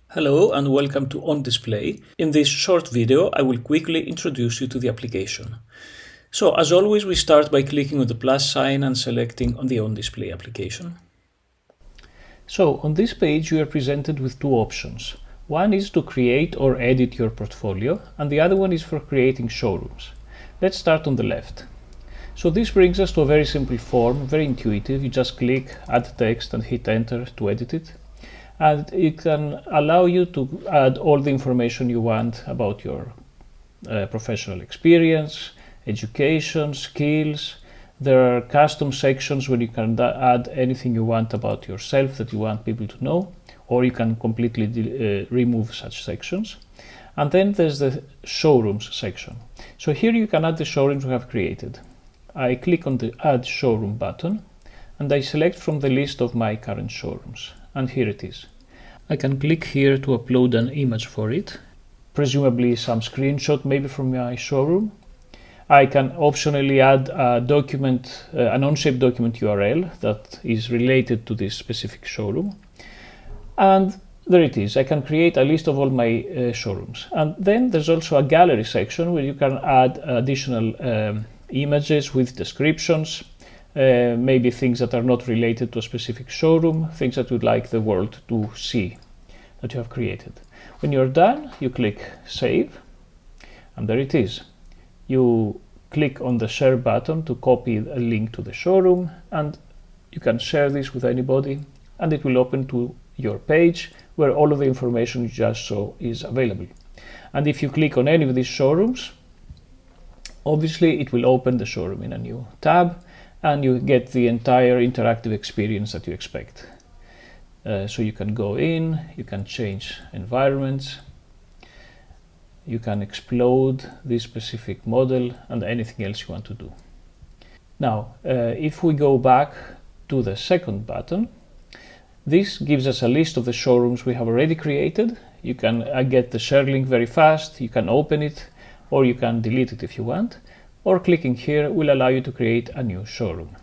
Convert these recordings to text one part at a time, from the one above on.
Hello and welcome to OnDisplay. In this short video, I will quickly introduce you to the application. So as always, we start by clicking on the plus sign and selecting on the OnDisplay application. So on this page, you are presented with two options. One is to create or edit your portfolio, and the other one is for creating showrooms. Let's start on the left. So this brings us to a very simple form, very intuitive. You just click, add text and hit enter to edit it. And it can allow you to add all the information you want about your professional experience, education, skills. There are custom sections where you can add anything you want about yourself that you want people to know, or you can completely remove such sections. And then there's the showrooms section. So here you can add the showrooms we have created. I click on the add showroom button and I select from the list of my current showrooms. And here it is. I can click here to upload an image for it, presumably some screenshot maybe from my showroom. I can optionally add a document, an Onshape document URL that is related to this specific showroom. And there it is. I can create a list of all my showrooms. And then there's also a gallery section where you can add additional images with descriptions, maybe things that are not related to a specific showroom, things that you'd like the world to see that you have created. When you're done, you click Save, and there it is. You click on the Share button to copy a link to the showroom, and you can share this with anybody, and it will open to your page where all of the information you just saw is available. And if you click on any of these showrooms, obviously it will open the showroom in a new tab, and you get the entire interactive experience that you expect. So you can go in, you can change environments, you can explode this specific model and anything else you want to do. Now, if we go back to the second button, this gives us a list of the showrooms we have already created. You can get the share link very fast, you can open it, or you can delete it if you want. Or clicking here will allow you to create a new showroom.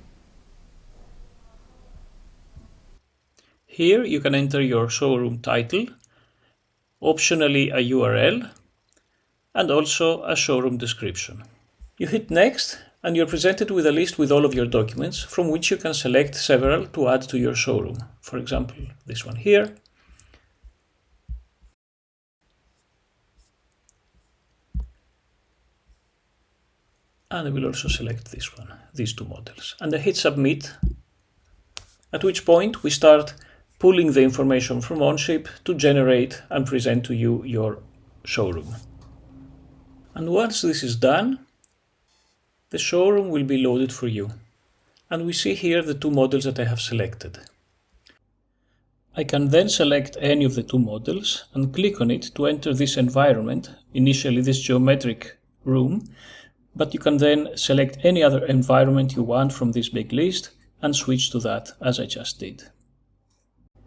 Here you can enter your showroom title, optionally a URL, and also a showroom description. You hit next and you're presented with a list with all of your documents from which you can select several to add to your showroom. For example, this one here. And I will also select this one, these two models. And I hit submit, at which point we start pulling the information from Onshape to generate and present to you your showroom. And once this is done, the showroom will be loaded for you. And we see here the two models that I have selected. I can then select any of the two models and click on it to enter this environment, initially this geometric room, but you can then select any other environment you want from this big list and switch to that as I just did.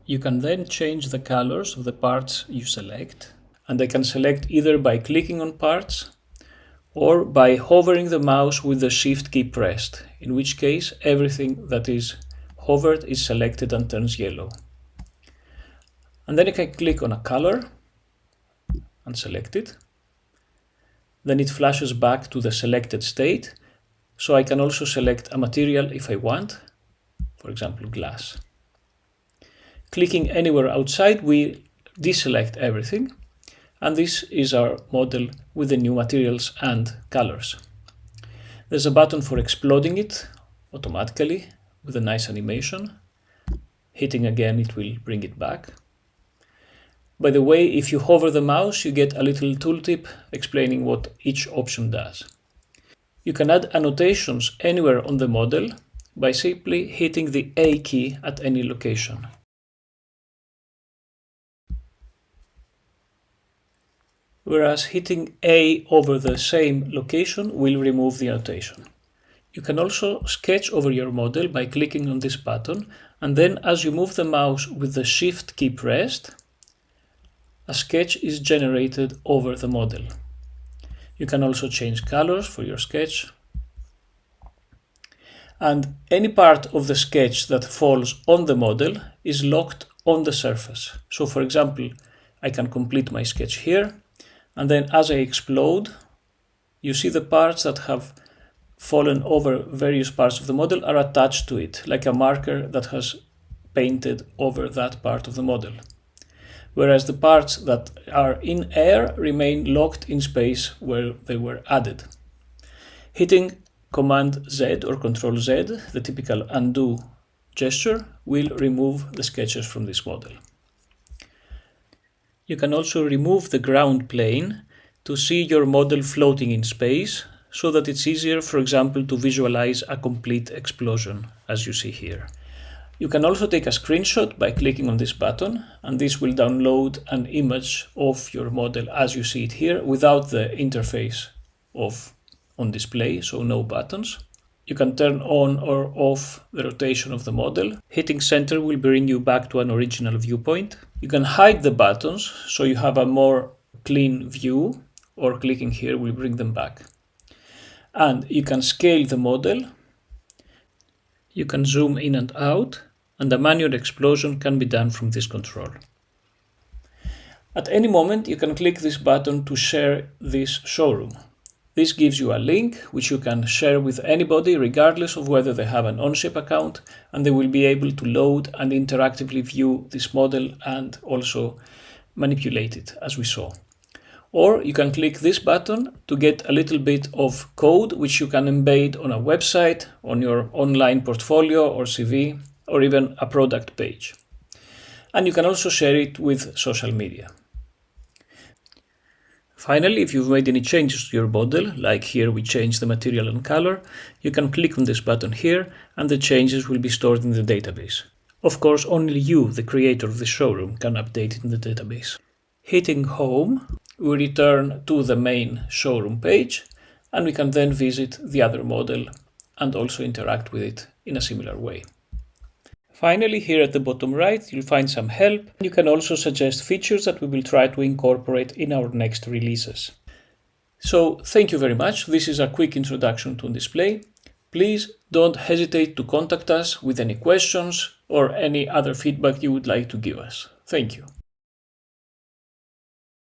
You can then change the colors of the parts you select, and I can select either by clicking on parts or by hovering the mouse with the Shift key pressed, in which case everything that is hovered is selected and turns yellow. And then I can click on a color and select it. Then it flashes back to the selected state, so I can also select a material if I want, for example glass. Clicking anywhere outside, we deselect everything, and this is our model with the new materials and colors. There's a button for exploding it automatically with a nice animation. Hitting again, it will bring it back. By the way, if you hover the mouse, you get a little tooltip explaining what each option does. You can add annotations anywhere on the model by simply hitting the A key at any location. Whereas hitting A over the same location will remove the annotation. You can also sketch over your model by clicking on this button, and then as you move the mouse with the Shift key pressed, a sketch is generated over the model. You can also change colors for your sketch. And any part of the sketch that falls on the model is locked on the surface. So for example, I can complete my sketch here, and then as I explode, you see the parts that have fallen over various parts of the model are attached to it, like a marker that has painted over that part of the model. Whereas the parts that are in air remain locked in space where they were added. Hitting Command Z or Control Z, the typical undo gesture, will remove the sketches from this model. You can also remove the ground plane to see your model floating in space, so that it's easier, for example, to visualize a complete explosion, as you see here. You can also take a screenshot by clicking on this button, and this will download an image of your model as you see it here without the interface of OnDisplay, so no buttons. You can turn on or off the rotation of the model. Hitting center will bring you back to an original viewpoint. You can hide the buttons so you have a more clean view, or clicking here will bring them back. And you can scale the model. You can zoom in and out, and a manual explosion can be done from this control. At any moment, you can click this button to share this showroom. This gives you a link which you can share with anybody regardless of whether they have an Onshape account, and they will be able to load and interactively view this model and also manipulate it, as we saw. Or you can click this button to get a little bit of code which you can embed on a website, on your online portfolio or CV, or even a product page. And you can also share it with social media. Finally, if you've made any changes to your model, like here we changed the material and color, you can click on this button here and the changes will be stored in the database. Of course, only you, the creator of the showroom, can update it in the database. Hitting home, we return to the main showroom page, and we can then visit the other model and also interact with it in a similar way. Finally, here at the bottom right, you'll find some help. You can also suggest features that we will try to incorporate in our next releases. So, thank you very much. This is a quick introduction to OnDisplay. Please don't hesitate to contact us with any questions or any other feedback you would like to give us. Thank you.